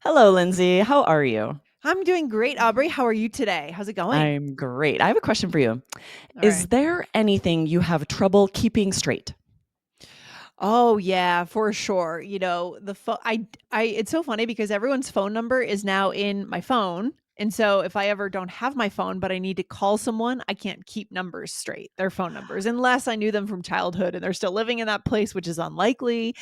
Hello, Lindsay. How are you? I'm doing great, Aubrey. How are you today? How's it going? I'm great. I have a question for you. All Is right. there anything you have trouble keeping straight? Oh yeah, for sure. The phone I it's so funny because everyone's phone number is now in my phone. And so if I ever don't have my phone but I need to call someone, I can't keep numbers straight, their phone numbers, unless I knew them from childhood and they're still living in that place, which is unlikely.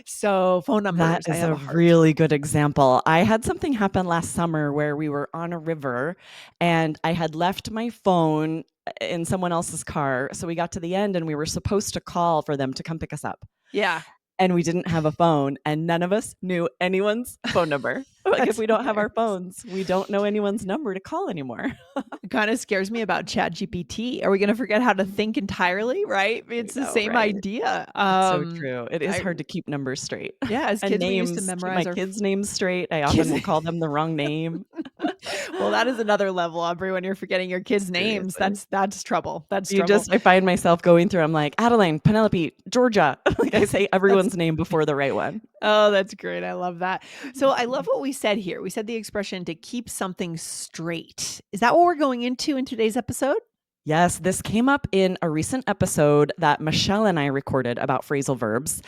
So phone That numbers, I is have a a hard time. really good example. I had something happen last summer where we were on a river and I had left my phone in someone else's car. So we got to the end and we were supposed to call for them to come pick us up. Yeah, And we didn't have a phone and none of us knew anyone's phone number. Like if that's we don't have our hilarious. phones, we don't know anyone's number to call anymore. It kind of scares me about Chat GPT. Are we going to forget how to think entirely? Right? I It's the know, same right? idea. It's so true. It is I hard to keep numbers straight Yeah, as and kids, we used to names. Keep my memorize our kids' names straight. I kids. often will call them the wrong name. Well, that is another level, Aubrey. When you're forgetting your kids' names, Seriously. that's trouble. That's You trouble. just, I find myself going through, I'm like, Adeline, Penelope, Georgia. Like I say That's everyone's name before the right one. Oh, that's great. I love that. So I love what we said here. We said the expression to keep something straight. Is that what we're going into in today's episode? Yes, this came up in a recent episode that Michelle and I recorded about phrasal verbs.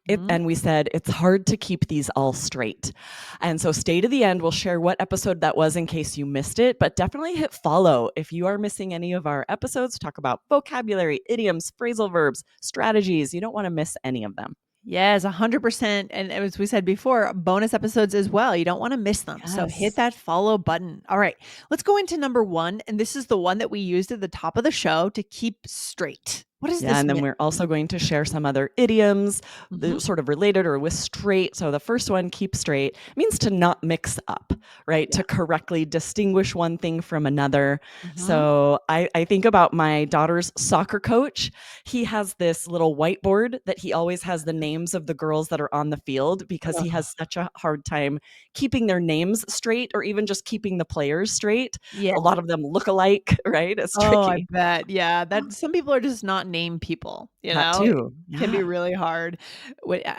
Mhm. And we said it's hard to keep these all straight. And so stay to the end. We'll share what episode that was in case you missed it, but definitely hit follow if you are missing any of our episodes. Talk about vocabulary, idioms, phrasal verbs, strategies. You don't want to miss any of them. Yes, 100%. And as we said before, bonus episodes as well. You don't want to miss them. So hit Yes. that follow button. All right, let's go into number one. And this is the one that we used at the top of the show to keep straight. What does Yeah, this and then mean? we're also going to share some other idioms, Mhm. sort of related or with straight. So the first one, keep straight, means to not mix up, right? Yeah. To correctly distinguish one thing from another. Mhm. So I think about my daughter's soccer coach. He has this little whiteboard that he always has the names of the girls that are on the field because he Ugh. has such a hard time keeping their names straight or even just keeping the players straight. Yeah. A lot of them look alike, right? It's Oh, I tricky. bet. Yeah, that some people are just not name people, That It too. can be Yeah. really hard.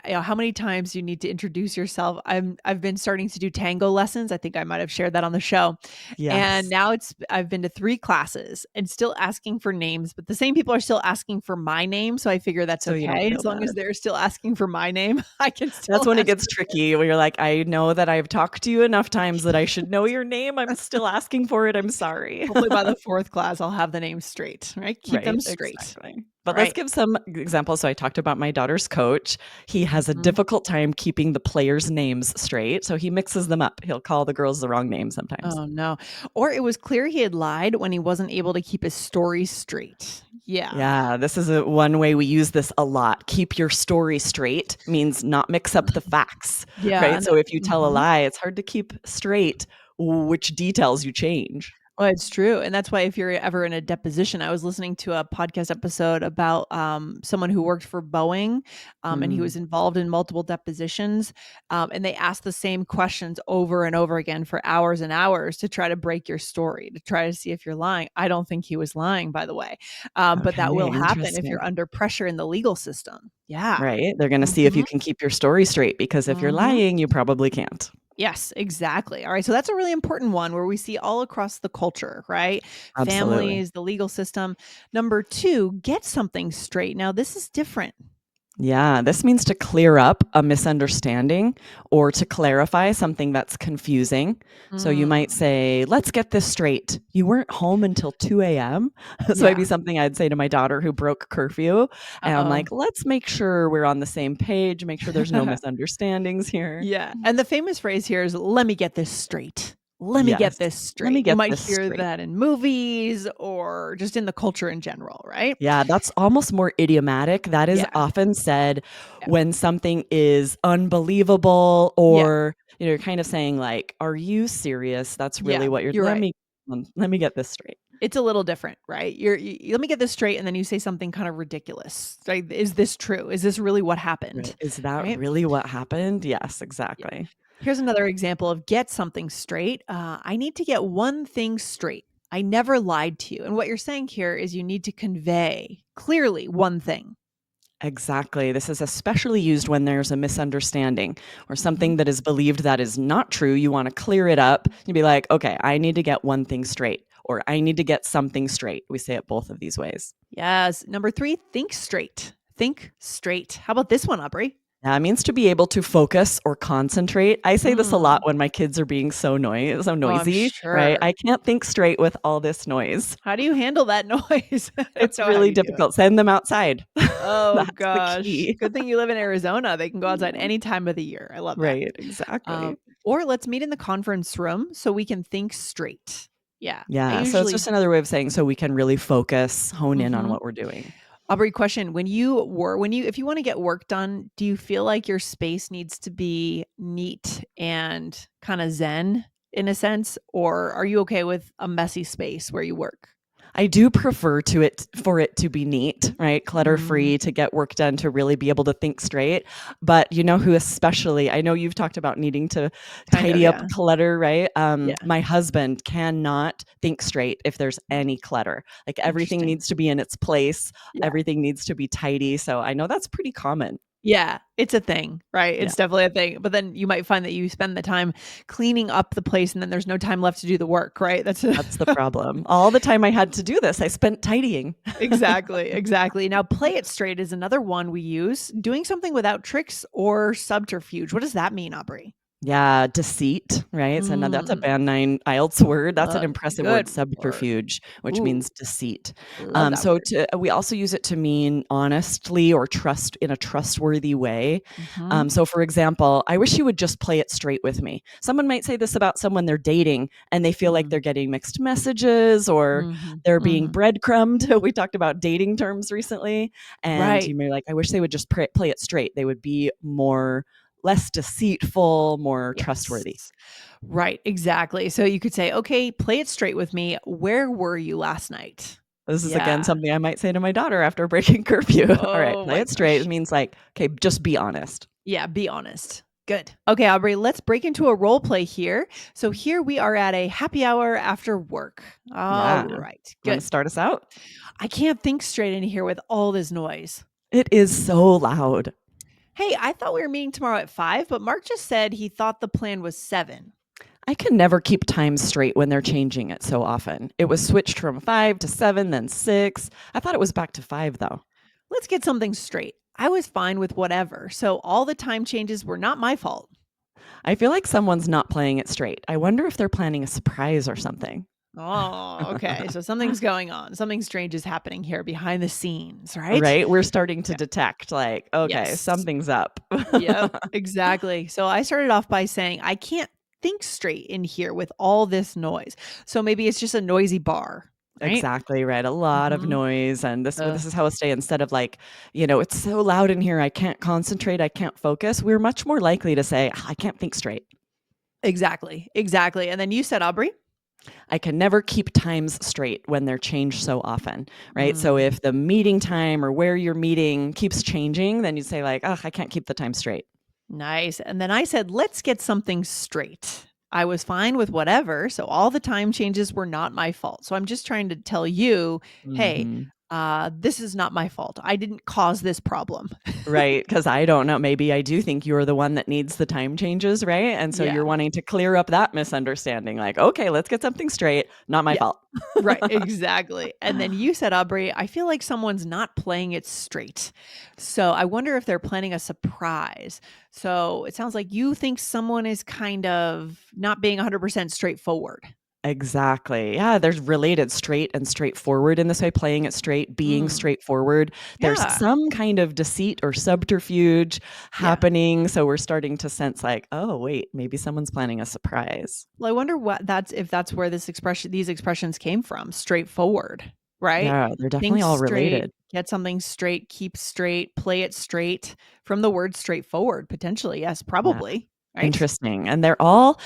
How many times you need to introduce yourself? I've been starting to do tango lessons. I think I might have shared that on the show. And Yes. now I've been to 3 classes and still asking for names, but the same people are still asking for my name, so I figure that's So you don't okay. feel As long as bad. they're still asking for my name, I can That's still when it ask gets for theirs. tricky where you're like, I know that I've talked to you enough times that I should know your name. I'm still asking for it. I'm sorry. Hopefully by the 4th class, I'll have the names straight, right? Keep Right, them straight. exactly. All But let's right. give some examples. So I talked about my daughter's coach. He has a Mhm. difficult time keeping the players' names straight. So he mixes them up. He'll call the girls the wrong name sometimes. Oh, no. Or it was clear he had lied when he wasn't able to keep his story straight. Yeah. Yeah, this is one way we use this a lot. Keep your story straight means not mix up the facts, Yeah, right? and So if you tell a mhm. lie, it's hard to keep straight which details you change. Well, it's true, and that's why if you're ever in a deposition, I was listening to a podcast episode about, someone who worked for Boeing, and he was Mm. involved in multiple depositions, and they asked the same questions over and over again for hours and hours to try to break your story, to try to see if you're lying. I don't think he was lying, by the way, but that Okay, will happen if you're interesting. under pressure in the legal system. Yeah. Right? They're gonna see if you Mhm. can keep your story straight because if you're Mhm. lying, you probably can't. Yes, exactly. All right. So that's a really important one where we see all across the culture, right? Absolutely. Families, the legal system. Number two, get something straight. Now, this is different. Yeah, this means to clear up a misunderstanding or to clarify something that's confusing. So you might Mm, say, let's get this straight. You weren't home until 2 a.m. So that'd be yeah. something I'd say to my daughter who broke curfew. Uh And I'm oh. like, let's make sure we're on the same page, make sure there's no misunderstandings here. Yeah. And the famous phrase here is let me get this straight. Let me Yes. get this Let me straight. You get might this hear straight. that in movies or just in the culture in general, right? Yeah, that's almost more idiomatic. That is Yeah. often said Yeah. when something is unbelievable Yeah. or, you're kind of saying like, "Are you serious?" That's really Yeah. what you're You're right. let me get this straight. It's a little different, right? Let me get this straight, and then you say something kind of ridiculous. Right? Is this true? Is this really what Right. happened? Is that Right? really what happened? Yes, Yeah. exactly. Here's another example of get something straight. I need to get one thing straight. I never lied to you. And what you're saying here is you need to convey clearly one thing. Exactly. This is especially used when there's a misunderstanding or Mhm. something that is believed that is not true. You want to clear it up. You'd be like, okay, I need to get one thing straight, or I need to get something straight. We say it both of these ways. Yes. Number 3, think straight. Think straight. How about this one, Aubrey? That means to be able to focus or concentrate. I say this a lot Mm. when my kids are being so Oh, I'm noisy, right? sure. I can't think straight with all this noise. How do you handle that noise? I don't It's know how really you do it. difficult. Send them outside. Oh That's the gosh. key. Good thing you live in Arizona. They can go outside any time of the year. I love that. Right, exactly. Or let's meet in the conference room so we can think straight. Yeah. I Yeah, so it's usually just another way of saying so we can really focus, hone in on Mhm. what we're doing. Aubrey, question. When you if you want to get work done, do you feel like your space needs to be neat and kind of zen in a sense? Or are you okay with a messy space where you work? I do prefer to it for it to be neat, right? Clutter Mm, free to get work done to really be able to think straight. But you know who especially I know you've talked about needing to kind of, tidy up yeah. clutter, right? Yeah. My husband cannot think straight if there's Mm, any clutter. Like everything interesting. needs to be in its place. Yeah. Everything needs to be tidy. So I know that's pretty common. Yeah, it's a thing, right? Yeah. It's definitely a thing, but then you might find that you spend the time cleaning up the place and then there's no time left to do the work, right? That's a That's the problem. All the time I had to do this, I spent tidying. Exactly, exactly. Now, play it straight is another one we use, doing something without tricks or subterfuge. What does that mean, Aubrey? Yeah, deceit, right? So now that's a Mm, band 9 IELTS word. That's an uh, impressive word, good word. subterfuge, which Ooh, means deceit. love that So word. to we also use it to mean honestly or trust in a trustworthy way. Mhm, So for example, I wish you would just play it straight with me. Someone might say this about someone they're dating and they feel like mm, they're getting mixed messages or mhm, they're being mhm. breadcrumbed. We talked about dating terms recently, and Right. you may be like, I wish they would just play it straight. They would be more less deceitful, more Yes. trustworthy. Right, exactly. So you could say, "Okay, play it straight with me. Where were you last night?" This is again Yeah. something I might say to my daughter after breaking curfew. All right, Oh play my it straight. It gosh. means like, okay, just be honest. Yeah, be honest. Good. Okay, Aubrey, let's break into a role play here. So here we are at a happy hour after work. All Yeah. right, Want to good. start us out? I can't think straight in here with all this noise. It is so loud. Hey, I thought we were meeting tomorrow at 5, but Mark just said he thought the plan was 7. I can never keep time straight when they're changing it so often. It was switched from 5 to 7, then 6. I thought it was back to 5, though. Let's get something straight. I was fine with whatever, so all the time changes were not my fault. I feel like someone's not playing it straight. I wonder if they're planning a surprise or something. Oh, okay. So something's going on. Something strange is happening here behind the scenes, right? Right? We're starting to Yeah. detect, like, okay, Yes. something's up. Yep, exactly. So I started off by saying, I can't think straight in here with all this noise. So maybe it's just a noisy bar, right? Exactly right. A lot of Mhm. noise, and this Uh, is how I stay instead of like, it's so loud in here, I can't concentrate, I can't focus. We're much more likely to say, "Ah, I can't think straight. exactly, exactly. And then you said, Aubrey? I can never keep times straight when they're changed so often, right? So Mm, if the meeting time or where you're meeting keeps changing, then you say like, oh, I can't keep the time straight. nice. And then I said, let's get something straight. I was fine with whatever. So all the time changes were not my fault. So I'm just trying to tell you, hey, Hmm. this is not my fault. I didn't cause this problem. Right, because I don't know, maybe I do think you're the one that needs the time changes, right? And so Yeah. you're wanting to clear up that misunderstanding, like, okay, let's get something straight. Not my Yeah. fault. Right, exactly. And then you said, Aubrey, I feel like someone's not playing it straight. So I wonder if they're planning a surprise. So it sounds like you think someone is kind of not being 100% straightforward. Exactly. Yeah, there's related straight and straightforward in this way, playing it straight, being Mm. straightforward. There's Yeah. some kind of deceit or subterfuge Yeah. happening. So we're starting to sense like, oh, wait, maybe someone's planning a surprise. Well, I wonder what that's if that's where these expressions came from, straightforward, right? Yeah, they're definitely Think all straight, related. get something straight, keep straight, play it straight from the word straightforward, potentially. Yes, Yeah. probably, right? Interesting. And they all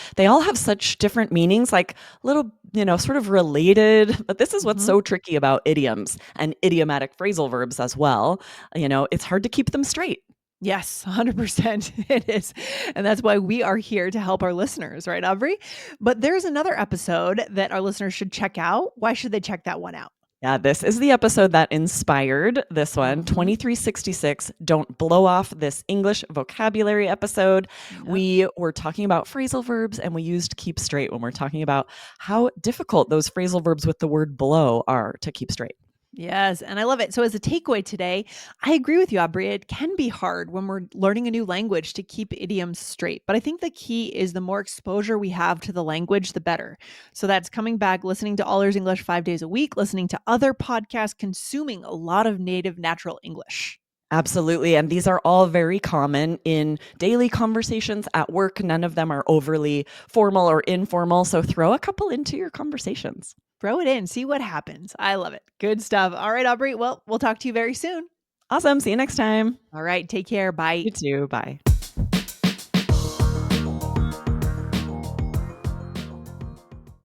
have such different meanings, like little, sort of related. But this is what's Mhm. so tricky about idioms and idiomatic phrasal verbs as well. It's hard to keep them straight. Yes, 100% it is. And that's why we are here to help our listeners, right, Aubrey? But there's another episode that our listeners should check out. Why should they check that one out? Yeah, this is the episode that inspired this one, Mhm. 2366. Don't blow off this English vocabulary episode. Yep. We were talking about phrasal verbs and we used keep straight when we're talking about how difficult those phrasal verbs with the word blow are to keep straight. Yes, and I love it. So, as a takeaway today, I agree with you, Aubrey. It can be hard when we're learning a new language to keep idioms straight. But I think the key is the more exposure we have to the language, the better. So, that's coming back, listening to All Ears English 5 days a week, listening to other podcasts, consuming a lot of native natural English. Absolutely. And these are all very common in daily conversations at work. None of them are overly formal or informal. So throw a couple into your conversations. Throw it in, see what happens. I love it. Good stuff. All right, Aubrey. Well, we'll talk to you very soon. Awesome. See you next time. All right, take care. Bye. You too. Bye.